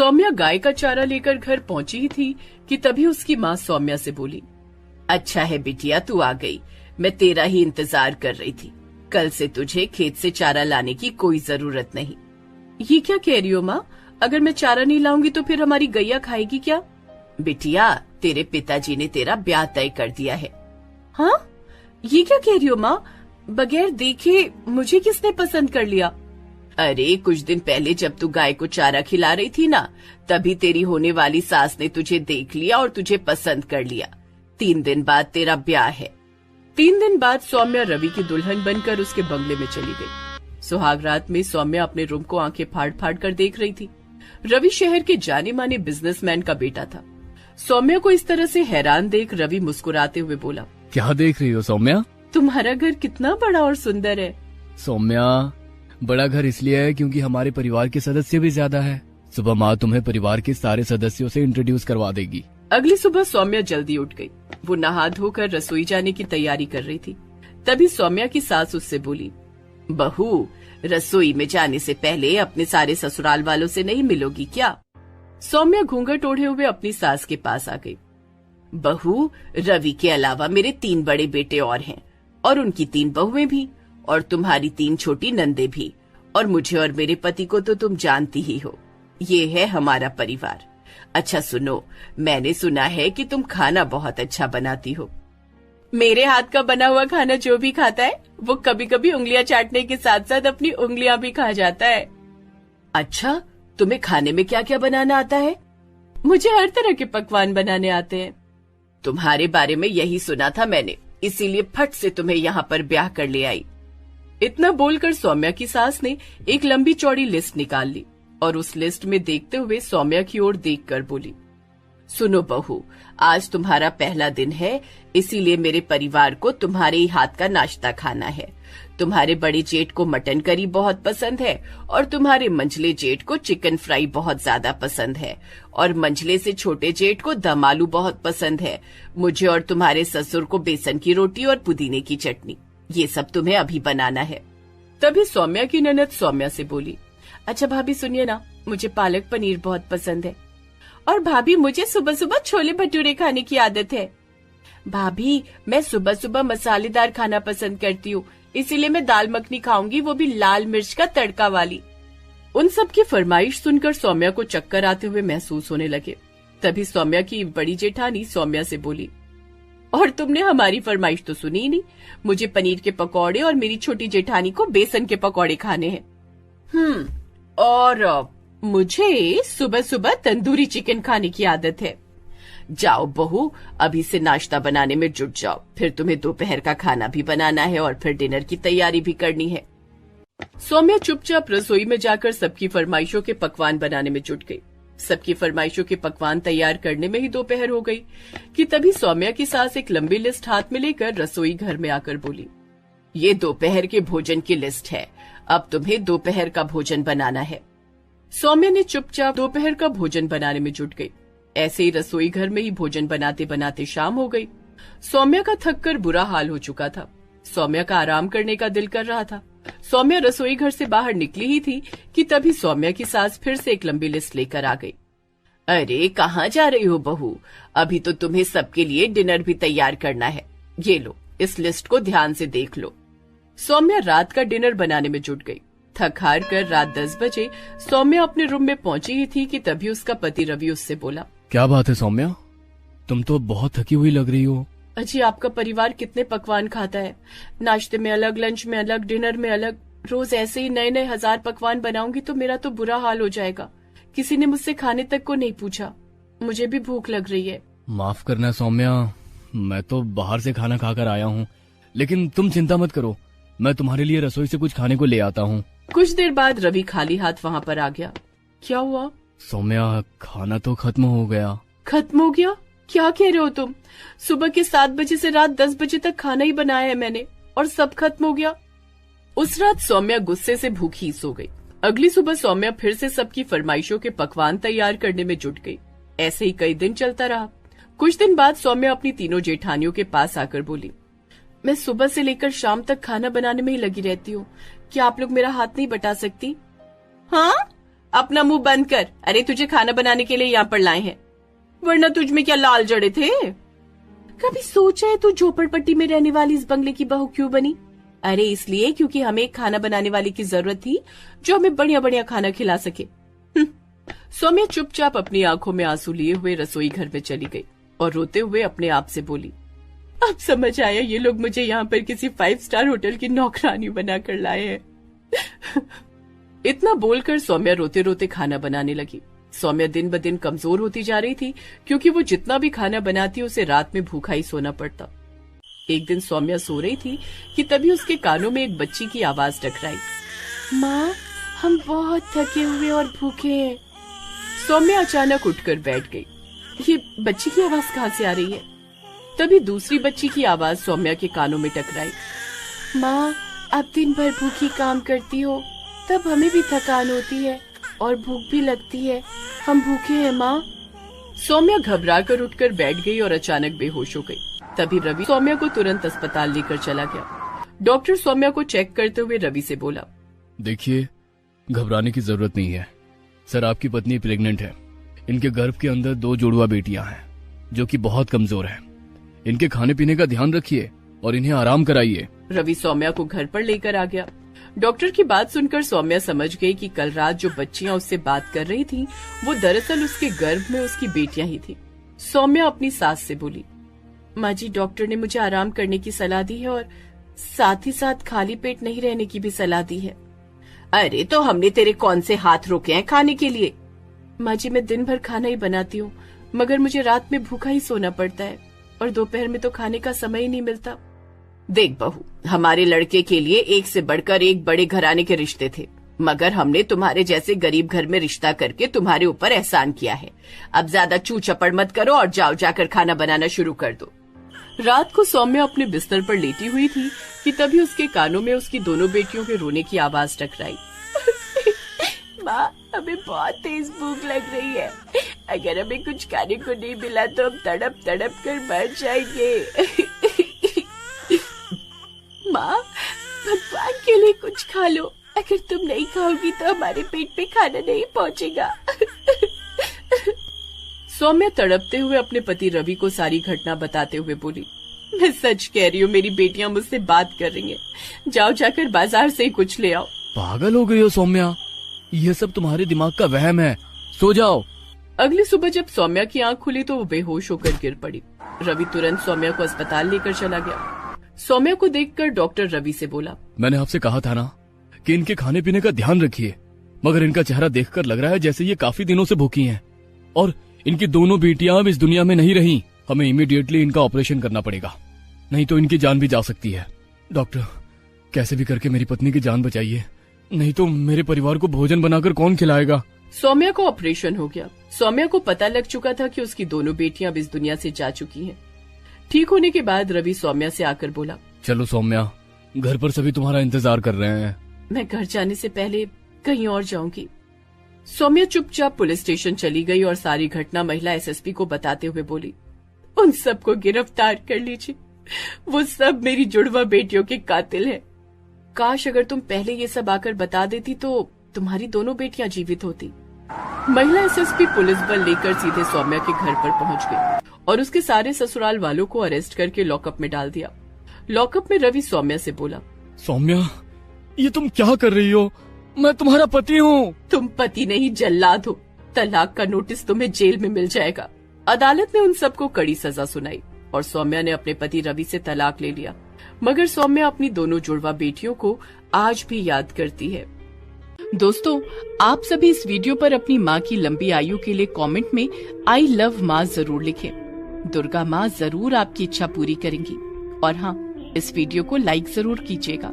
सौम्या गाय का चारा लेकर घर पहुंची ही थी कि तभी उसकी माँ सौम्या से बोली, अच्छा है बिटिया तू आ गई, मैं तेरा ही इंतजार कर रही थी। कल से तुझे खेत से चारा लाने की कोई जरूरत नहीं। ये क्या कह रही हो माँ? अगर मैं चारा नहीं लाऊंगी तो फिर हमारी गैया खाएगी क्या? बिटिया तेरे पिताजी ने तेरा ब्याह तय कर दिया है। हाँ, ये क्या कह रही हो माँ? बगैर देखे मुझे किसने पसंद कर लिया? अरे कुछ दिन पहले जब तू गाय को चारा खिला रही थी ना, तभी तेरी होने वाली सास ने तुझे देख लिया और तुझे पसंद कर लिया। 3 दिन बाद तेरा ब्याह है। 3 दिन बाद सौम्या रवि की दुल्हन बनकर उसके बंगले में चली गई। सुहाग रात में सौम्या अपने रूम को आंखें फाड़ फाड़ कर देख रही थी। रवि शहर के जाने माने बिजनेसमैन का बेटा था। सौम्या को इस तरह से हैरान देख रवि मुस्कुराते हुए बोला, क्या देख रही हो सौम्या? तुम्हारा घर कितना बड़ा और सुंदर है। सौम्या, बड़ा घर इसलिए है क्योंकि हमारे परिवार के सदस्य भी ज्यादा है। सुबह माँ तुम्हें परिवार के सारे सदस्यों से इंट्रोड्यूस करवा देगी। अगली सुबह सौम्या जल्दी उठ गई। वो नहा धोकर रसोई जाने की तैयारी कर रही थी। तभी सौम्या की सास उससे बोली, बहू रसोई में जाने से पहले अपने सारे ससुराल वालों से नहीं मिलोगी क्या? सौम्या घूंघट ओढ़े हुए अपनी सास के पास आ गई। बहू, रवि के अलावा मेरे 3 बड़े बेटे और हैं, और उनकी 3 बहुएं भी, और तुम्हारी 3 छोटी नंदे भी, और मुझे और मेरे पति को तो तुम जानती ही हो। ये है हमारा परिवार। अच्छा सुनो, मैंने सुना है कि तुम खाना बहुत अच्छा बनाती हो। मेरे हाथ का बना हुआ खाना जो भी खाता है वो कभी कभी उंगलियां चाटने के साथ साथ अपनी उंगलियां भी खा जाता है। अच्छा, तुम्हें खाने में क्या क्या बनाना आता है? मुझे हर तरह के पकवान बनाने आते हैं। तुम्हारे बारे में यही सुना था मैंने, इसीलिए फट से तुम्हें यहाँ पर ब्याह कर ले आई। इतना बोलकर सौम्या की सास ने एक लंबी चौड़ी लिस्ट निकाल ली और उस लिस्ट में देखते हुए सौम्या की ओर देखकर बोली, सुनो बहू, आज तुम्हारा पहला दिन है, इसीलिए मेरे परिवार को तुम्हारे ही हाथ का नाश्ता खाना है। तुम्हारे बड़े जेठ को मटन करी बहुत पसंद है और तुम्हारे मंझले जेठ को चिकन फ्राई बहुत ज्यादा पसंद है, और मंझले से छोटे जेठ को दम आलू बहुत पसंद है। मुझे और तुम्हारे ससुर को बेसन की रोटी और पुदीने की चटनी। ये सब तुम्हें अभी बनाना है। तभी सौम्या की ननद सौम्या से बोली, अच्छा भाभी सुनिए ना, मुझे पालक पनीर बहुत पसंद है, और भाभी मुझे सुबह सुबह छोले भटूरे खाने की आदत है। भाभी मैं सुबह सुबह मसालेदार खाना पसंद करती हूँ, इसीलिए मैं दाल मखनी खाऊंगी, वो भी लाल मिर्च का तड़का वाली। उन सब की फरमाइश सुनकर सौम्या को चक्कर आते हुए महसूस होने लगे। तभी सौम्या की बड़ी जेठानी सौम्या से बोली, और तुमने हमारी फरमाइश तो सुनी ही नहीं। मुझे पनीर के पकौड़े और मेरी छोटी जेठानी को बेसन के पकौड़े खाने हैं। और मुझे सुबह सुबह तंदूरी चिकन खाने की आदत है। जाओ बहू, अभी से नाश्ता बनाने में जुट जाओ, फिर तुम्हें दोपहर का खाना भी बनाना है और फिर डिनर की तैयारी भी करनी है। सौम्या चुपचाप रसोई में जाकर सबकी फरमाइशों के पकवान बनाने में जुट गई। सबकी फरमाइशों के पकवान तैयार करने में ही दोपहर हो गई कि तभी सौम्या की सास एक लंबी लिस्ट हाथ में लेकर रसोई घर में आकर बोली, ये दोपहर के भोजन की लिस्ट है, अब तुम्हें दोपहर का भोजन बनाना है। सौम्या ने चुपचाप दोपहर का भोजन बनाने में जुट गई। ऐसे ही रसोई घर में ही भोजन बनाते बनाते शाम हो गई। सौम्या का थककर बुरा हाल हो चुका था। सौम्या का आराम करने का दिल कर रहा था। सौम्या रसोई घर से बाहर निकली ही थी कि तभी सौम्या की सास फिर से एक लंबी लिस्ट लेकर आ गई। अरे कहाँ जा रही हो बहू, अभी तो तुम्हें सबके लिए डिनर भी तैयार करना है। ये लो, इस लिस्ट को ध्यान से देख लो। सौम्या रात का डिनर बनाने में जुट गई। थक हार कर रात 10 बजे सौम्या अपने रूम में पहुंची ही थी कि तभी उसका पति रवि उससे बोला, क्या बात है सौम्या, तुम तो बहुत थकी हुई लग रही हो। अजी आपका परिवार कितने पकवान खाता है, नाश्ते में अलग, लंच में अलग, डिनर में अलग। रोज ऐसे ही नए नए 1000 पकवान बनाऊंगी तो मेरा तो बुरा हाल हो जाएगा। किसी ने मुझसे खाने तक को नहीं पूछा। मुझे भी भूख लग रही है। माफ करना सौम्या, मैं तो बाहर से खाना खाकर आया हूँ, लेकिन तुम चिंता मत करो, मैं तुम्हारे लिए रसोई से कुछ खाने को ले आता हूँ। कुछ देर बाद रवि खाली हाथ वहाँ पर आ गया। क्या हुआ? सौम्या, खाना तो खत्म हो गया। खत्म हो गया? क्या कह रहे हो तुम? सुबह के 7 बजे से रात 10 बजे तक खाना ही बनाया है मैंने, और सब खत्म हो गया। उस रात सौम्या गुस्से से भूखी सो गई। अगली सुबह सौम्या फिर से सबकी फरमाइशों के पकवान तैयार करने में जुट गई। ऐसे ही कई दिन चलता रहा। कुछ दिन बाद सौम्या अपनी तीनों जेठानियों के पास आकर बोली, मैं सुबह से लेकर शाम तक खाना बनाने में ही लगी रहती हूँ, क्या आप लोग मेरा हाथ नहीं बटा सकती? हाँ, अपना मुंह बंद कर। अरे तुझे खाना बनाने के लिए यहाँ पर लाए हैं, वरना तुझ में क्या लाल जड़े थे? कभी सोचा है तू झोपड़पट्टी में रहने वाली इस बंगले की बहू क्यों बनी? अरे इसलिए क्योंकि हमें एक खाना बनाने वाली की जरूरत थी जो हमें बढ़िया बढ़िया खाना खिला सके। सौम्या चुपचाप अपनी आंखों में आंसू लिए हुए रसोई घर में चली गई और रोते हुए अपने आप से बोली, अब समझ आया ये लोग मुझे यहाँ पर किसी 5 स्टार होटल की नौकरानी बनाकर लाए हैं। इतना बोलकर सौम्या रोते रोते खाना बनाने लगी। सौम्या दिन ब दिन कमजोर होती जा रही थी क्योंकि वो जितना भी खाना बनाती उसे रात में भूखा ही सोना पड़ता। एक दिन सौम्या सो रही थी कि तभी उसके कानों में एक बच्ची की आवाज टकराई, माँ हम बहुत थके हुए और भूखे हैं। सौम्या अचानक उठकर बैठ गई। ये बच्ची की आवाज कहाँ से आ रही है? तभी दूसरी बच्ची की आवाज सौम्या के कानों में टकराई, माँ आप दिन भर भूखी काम करती हो, तब हमें भी थकान होती है और भूख भी लगती है, हम भूखे हैं माँ। सौम्या घबराकर उठकर बैठ गई और अचानक बेहोश हो गई। तभी रवि सौम्या को तुरंत अस्पताल लेकर चला गया। डॉक्टर सौम्या को चेक करते हुए रवि से बोला, देखिए घबराने की जरूरत नहीं है सर, आपकी पत्नी प्रेग्नेंट है। इनके गर्भ के अंदर 2 जुड़वा बेटियां हैं जो कि बहुत कमजोर हैं। इनके खाने पीने का ध्यान रखिए और इन्हें आराम कराइए। रवि सौम्या को घर पर लेकर आ गया। डॉक्टर की बात सुनकर सौम्या समझ गई कि कल रात जो बच्चियां उससे बात कर रही थीं, वो दरअसल उसके गर्भ में उसकी बेटियां ही थीं। सौम्या अपनी सास से बोली, माँ जी डॉक्टर ने मुझे आराम करने की सलाह दी है और साथ ही साथ खाली पेट नहीं रहने की भी सलाह दी है। अरे तो हमने तेरे कौन से हाथ रोके हैं खाने के लिए? माँ जी मैं दिन भर खाना ही बनाती हूँ, मगर मुझे रात में भूखा ही सोना पड़ता है और दोपहर में तो खाने का समय ही नहीं मिलता। देख बहू, हमारे लड़के के लिए एक से बढ़कर एक बड़े घराने के रिश्ते थे, मगर हमने तुम्हारे जैसे गरीब घर में रिश्ता करके तुम्हारे ऊपर एहसान किया है। अब ज्यादा चू चपड़ मत करो और जाओ जाकर खाना बनाना शुरू कर दो। रात को सौम्या अपने बिस्तर पर लेटी हुई थी कि तभी उसके कानों में उसकी दोनों बेटियों के रोने की आवाज टकराई। माँ हमें बहुत तेज भूख लग रही है, अगर हमें कुछ खाने को नहीं मिला तो हम तड़प तड़प कर मर जाएंगे। माँ भगवान के लिए कुछ खा लो, अगर तुम नहीं खाओगी तो हमारे पेट पे खाना नहीं पहुँचेगा। सौम्या तड़पते हुए अपने पति रवि को सारी घटना बताते हुए बोली, मैं सच कह रही हूँ, मेरी बेटियां मुझसे बात कर रही हैं, जाओ जाकर बाजार से ही कुछ ले आओ। पागल हो गई हो सौम्या, ये सब तुम्हारे दिमाग का वहम है, सो जाओ। अगली सुबह जब सौम्या की आंख खुली तो वो बेहोश होकर गिर पड़ी। रवि तुरंत सौम्या को अस्पताल लेकर चला गया। सौम्या को देखकर डॉक्टर रवि से बोला, मैंने आपसे कहा था ना कि इनके खाने पीने का ध्यान रखिए, मगर इनका चेहरा देखकर लग रहा है जैसे ये काफी दिनों से भूखी हैं और इनकी दोनों बेटियां अब इस दुनिया में नहीं रही। हमें इमीडिएटली इनका ऑपरेशन करना पड़ेगा, नहीं तो इनकी जान भी जा सकती है। डॉक्टर कैसे भी करके मेरी पत्नी की जान बचाइए, नहीं तो मेरे परिवार को भोजन बनाकर कौन खिलाएगा। सौम्या को ऑपरेशन हो गया। सौम्या को पता लग चुका था कि उसकी दोनों बेटियां अब इस दुनिया से जा चुकी हैं। ठीक होने के बाद रवि सौम्या से आकर बोला, चलो सौम्या, घर पर सभी तुम्हारा इंतजार कर रहे हैं। मैं घर जाने से पहले कहीं और जाऊंगी। सौम्या चुपचाप पुलिस स्टेशन चली गई और सारी घटना महिला एसएसपी को बताते हुए बोली, उन सबको गिरफ्तार कर लीजिए, वो सब मेरी जुड़वा बेटियों के कातिल हैं। काश अगर तुम पहले ये सब आकर बता देती तो तुम्हारी दोनों बेटियां जीवित होती। महिला एसएसपी पुलिस बल लेकर सीधे सौम्या के घर पर पहुंच गई और उसके सारे ससुराल वालों को अरेस्ट करके लॉकअप में डाल दिया। लॉकअप में रवि सौम्या से बोला, सौम्या ये तुम क्या कर रही हो? मैं तुम्हारा पति हूँ। तुम पति नहीं जल्लाद हो, तलाक का नोटिस तुम्हें जेल में मिल जाएगा। अदालत ने उन सबको कड़ी सजा सुनाई और सौम्या ने अपने पति रवि से तलाक ले लिया, मगर सौम्या अपनी दोनों जुड़वा बेटियों को आज भी याद करती है। दोस्तों, आप सभी इस वीडियो पर अपनी माँ की लंबी आयु के लिए कमेंट में आई लव माँ जरूर लिखें। दुर्गा माँ जरूर आपकी इच्छा पूरी करेंगी। और हाँ, इस वीडियो को लाइक जरूर कीजिएगा।